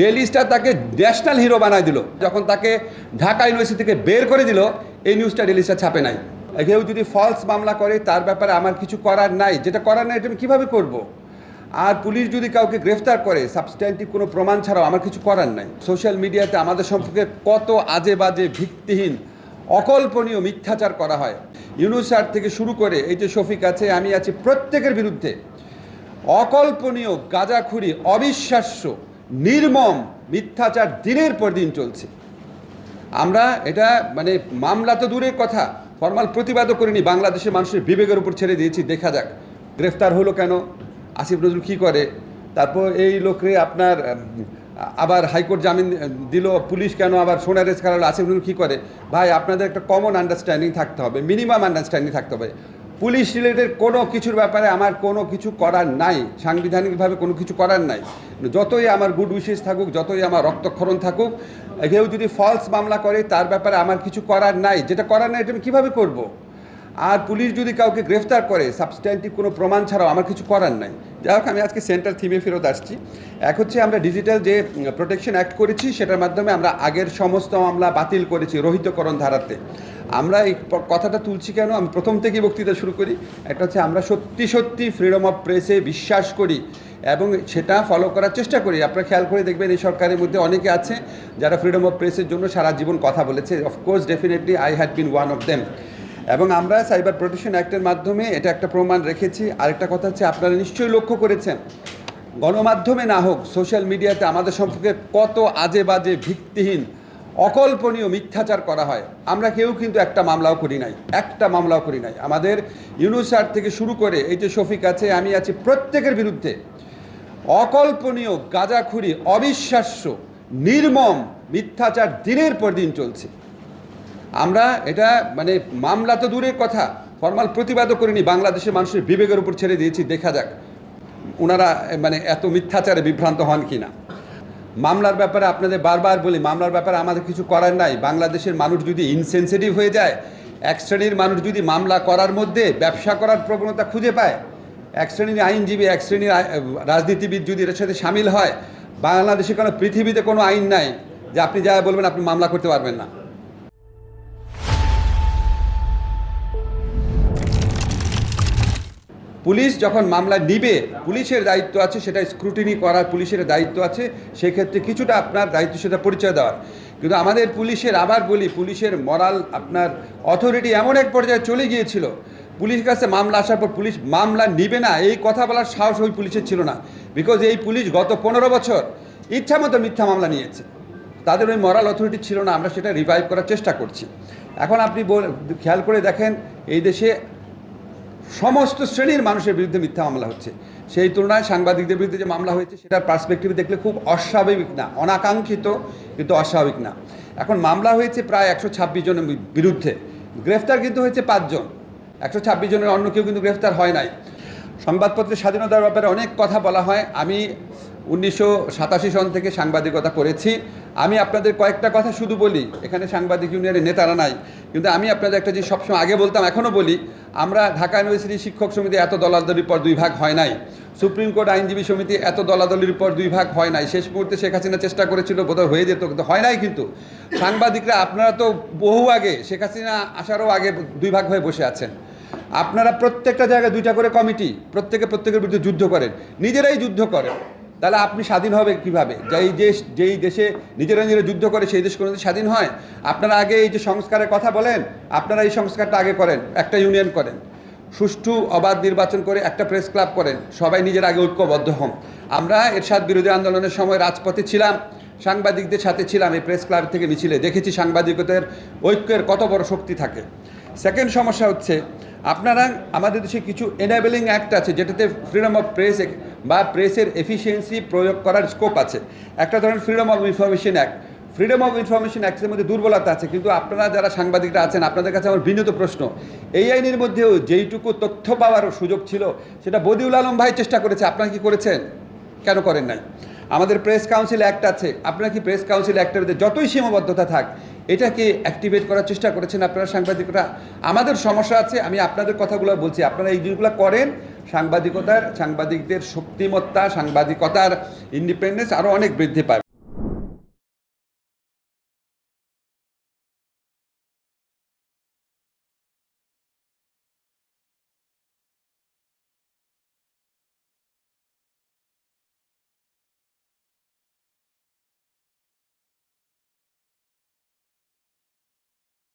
Daily star তাকে national hero বানায় দিল। যখন তাকে ঢাকা ইউনিভার্সিটি থেকে বের করে দিল, এই নিউজটা ডেইলি স্টার ছাপে নাই। কেউ যদি ফলস মামলা করে তার ব্যাপারে আমার কিছু করার নাই, যেটা করার নাই এটা আমি কীভাবে করব। আর পুলিশ যদি কাউকে গ্রেফতার করে সাবস্ট্যান্টিভ কোনো প্রমাণ ছাড়াও আমার কিছু করার নাই। সোশ্যাল মিডিয়াতে আমাদের সম্পর্কে কত আজে বাজে ভিত্তিহীন অকল্পনীয় মিথ্যাচার করা হয়। ইউনূস স্যার থেকে শুরু করে এই যে শফিক আছে, আমি আছি, প্রত্যেকের বিরুদ্ধে অকল্পনীয় গাঁজাখুরি, অবিশ্বাস্য নির্মম মিথ্যাচার দিনের পর দিন চলছে। আমরা এটা মামলা তো দূরের কথা, ফরমাল প্রতিবাদও করিনি, বাংলাদেশের মানুষের বিবেকের উপর ছেড়ে দিয়েছি, দেখা যাক গ্রেফতার হলো কেন, আসিফ নজরুল কী করে, তারপর এই লোকরে আপনার আবার হাইকোর্ট জামিন দিল, পুলিশ কেন আবার সোনা রেস করালো, আসিফ নজরুল কী করে। ভাই, আপনাদের একটা কমন আন্ডারস্ট্যান্ডিং থাকতে হবে, মিনিমাম আন্ডারস্ট্যান্ডিং থাকতে হবে। পুলিশ রিলেটেড কোনো কিছুর ব্যাপারে আমার কোনো কিছু করার নাই, সাংবিধানিকভাবে কোনো কিছু করার নাই। যতই আমার গুড উইশেস থাকুক, যতই আমার রক্তক্ষরণ থাকুক, কেউ যদি ফলস মামলা করে তার ব্যাপারে আমার কিছু করার নাই, যেটা করার নাই এটা আমি কীভাবে করব। আর পুলিশ যদি কাউকে গ্রেফতার করে সাবস্ট্যান্টিভ কোনো প্রমাণ ছাড়াও আমার কিছু করার নাই। যাই হোক, আমি আজকে সেন্ট্রাল থিমে ফেরত আসছি। এক হচ্ছে আমরা ডিজিটাল যে প্রোটেকশন অ্যাক্ট করেছি, সেটার মাধ্যমে আমরা আগের সমস্ত মামলা বাতিল করেছি রহিতকরণ ধারাতে। আমরা এই কথাটা তুলছি কেন, আমি প্রথম থেকেই বক্তৃতা শুরু করি। একটা হচ্ছে আমরা সত্যি সত্যি ফ্রিডম অফ প্রেসে বিশ্বাস করি এবং সেটা ফলো করার চেষ্টা করি। আপনারা খেয়াল করে দেখবেন এই সরকারের মধ্যে অনেকে আছে যারা ফ্রিডম অফ প্রেসের জন্য সারা জীবন কথা বলেছে। Of course, definitely I had been one of them. এবং আমরা সাইবার প্রোটেকশন অ্যাক্টের মাধ্যমে এটা একটা প্রমাণ রেখেছি। আরেকটা কথা হচ্ছে, আপনারা নিশ্চয়ই লক্ষ্য করেছেন গণমাধ্যমে না হোক, সোশ্যাল মিডিয়াতে আমাদের সম্পর্কে কত আজে বাজে ভিত্তিহীন অকল্পনীয় মিথ্যাচার করা হয়। আমরা কেউ কিন্তু একটা মামলাও করি নাই, আমাদের ইউনূস স্যার থেকে শুরু করে এই যে শফিক আছে, আমি আছি, প্রত্যেকের বিরুদ্ধে অকল্পনীয় গাঁজাখুরি, অবিশ্বাস্য নির্মম মিথ্যাচার দিনের পর দিন চলছে। আমরা এটা মামলা তো দূরের কথা, ফরমাল প্রতিবাদও করিনি, বাংলাদেশের মানুষের বিবেকের উপর ছেড়ে দিয়েছি, দেখা যাক ওনারা এত মিথ্যাচারে বিভ্রান্ত হন কি না। মামলার ব্যাপারে আপনাদের বারবার বলি, মামলার ব্যাপারে আমাদের কিছু করার নাই। বাংলাদেশের মানুষ যদি ইনসেনসিটিভ হয়ে যায়, এক শ্রেণীর মানুষ যদি মামলা করার মধ্যে ব্যবসা করার প্রবণতা খুঁজে পায়, এক শ্রেণীর আইনজীবী, এক শ্রেণীর রাজনীতিবিদ যদি এর সাথে সামিল হয়, বাংলাদেশে কোনো পৃথিবীতে কোনো আইন নাই যে আপনি যা বলবেন আপনি মামলা করতে পারবেন না। পুলিশ যখন মামলা নিবে, পুলিশের দায়িত্ব আছে সেটা স্ক্রুটিনি করার, পুলিশের দায়িত্ব আছে সেক্ষেত্রে কিছুটা আপনার দায়িত্ব সেটা পরিচয় দেওয়ার। কিন্তু আমাদের পুলিশের, আবার বলি, পুলিশের মরাল আপনার অথরিটি এমন এক পর্যায়ে চলে গিয়েছিল, পুলিশের কাছে মামলা আসার পর পুলিশ মামলা নিবে না এই কথা বলার সাহস ওই পুলিশের ছিল না। বিকজ এই পুলিশ গত 15 বছর ইচ্ছামতো মিথ্যা মামলা নিয়েছে, তাদের ওই মরাল অথরিটি ছিল না। আমরা সেটা রিভাইভ করার চেষ্টা করছি। এখন আপনি খেয়াল করে দেখেন, এই দেশে সমস্ত শ্রেণীর মানুষের বিরুদ্ধে মিথ্যা মামলা হচ্ছে। সেই তুলনায় সাংবাদিকদের বিরুদ্ধে যে মামলা হয়েছে সেটার পার্সপেক্টিভ দেখলে খুব অস্বাভাবিক না, অনাকাঙ্ক্ষিত কিন্তু অস্বাভাবিক না। এখন মামলা হয়েছে প্রায় 126 জনের বিরুদ্ধে, গ্রেফতার কিন্তু হয়েছে 5 জন। 126 জনের অন্য কেউ কিন্তু গ্রেফতার হয় নাই। সংবাদপত্রের স্বাধীনতার ব্যাপারে অনেক কথা বলা হয়। আমি 1987 সন থেকে সাংবাদিকতা করেছি। আমি আপনাদের কয়েকটা কথা শুধু বলি, এখানে সাংবাদিক ইউনিয়নের নেতারা নাই, কিন্তু আমি আপনাদের একটা যে সবসময় আগে বলতাম এখনও বলি, আমরা ঢাকা ইউনিভার্সিটি শিক্ষক সমিতি এত দলাদলির পর 2 ভাগ হয় নাই, সুপ্রিম কোর্ট আইনজীবী সমিতি এত দলাদলির পর 2 ভাগ হয় নাই। শেষ মুহূর্তে শেখ হাসিনা চেষ্টা করেছিল, বোধহয় হয়ে যেত, কিন্তু হয় নাই। কিন্তু সাংবাদিকরা আপনারা তো বহু আগে, শেখ হাসিনা আসারও আগে 2 ভাগ হয়ে বসে আছেন। আপনারা প্রত্যেকটা জায়গায় 2টা করে কমিটি, প্রত্যেকের বিরুদ্ধে যুদ্ধ করেন, নিজেরাই যুদ্ধ করেন। তাহলে আপনি স্বাধীন হবে কীভাবে? যেই দেশে নিজেরা যুদ্ধ করে সেই দেশ কোনো স্বাধীন হয়? আপনারা আগে এই যে সংস্কারের কথা বলেন, আপনারা এই সংস্কারটা আগে করেন, একটা ইউনিয়ন করেন, সুষ্ঠু অবাধ নির্বাচন করে একটা প্রেস ক্লাব করেন, সবাই নিজের আগে ঐক্যবদ্ধ হন। আমরা এরশাদ বিরোধী আন্দোলনের সময় রাজপথে ছিলাম, সাংবাদিকদের সাথে ছিলাম, এই প্রেস ক্লাব থেকে মিছিলে দেখেছি সাংবাদিকতার ঐক্যের কত বড় শক্তি থাকে। সেকেন্ড সমস্যা হচ্ছে, আপনারা আমাদের দেশে কিছু এনেবলিং অ্যাক্ট আছে যেটাতে ফ্রিডম অফ প্রেস বা প্রেসের এফিসিয়েন্সি প্রয়োগ করার স্কোপ আছে। একটা ধরেন freedom of information act. Freedom of information অ্যাক্টের মধ্যে দুর্বলতা আছে, কিন্তু আপনারা যারা সাংবাদিকরা আছেন, আপনাদের কাছে আমার বিনীত প্রশ্ন, এই আইনের মধ্যেও যেইটুকু তথ্য পাওয়ার সুযোগ ছিল সেটা বদিউল আলম ভাই চেষ্টা করেছে, আপনারা কি করেছেন? কেন করেন নাই? আমাদের প্রেস কাউন্সিল অ্যাক্ট আছে, আপনারা কি প্রেস কাউন্সিল অ্যাক্টের মধ্যে যতই সীমাবদ্ধতা থাক এটাকে অ্যাক্টিভেট করার চেষ্টা করেছেন আপনারা সাংবাদিকরা? আমাদের সমস্যা আছে, আমি আপনাদের কথাগুলো বলছি, আপনারা এই জিনিসগুলো করেন, সাংবাদিকতার, সাংবাদিকদের শক্তিমত্তা, সাংবাদিকতার ইন্ডিপেন্ডেন্স আরও অনেক বৃদ্ধি পায়।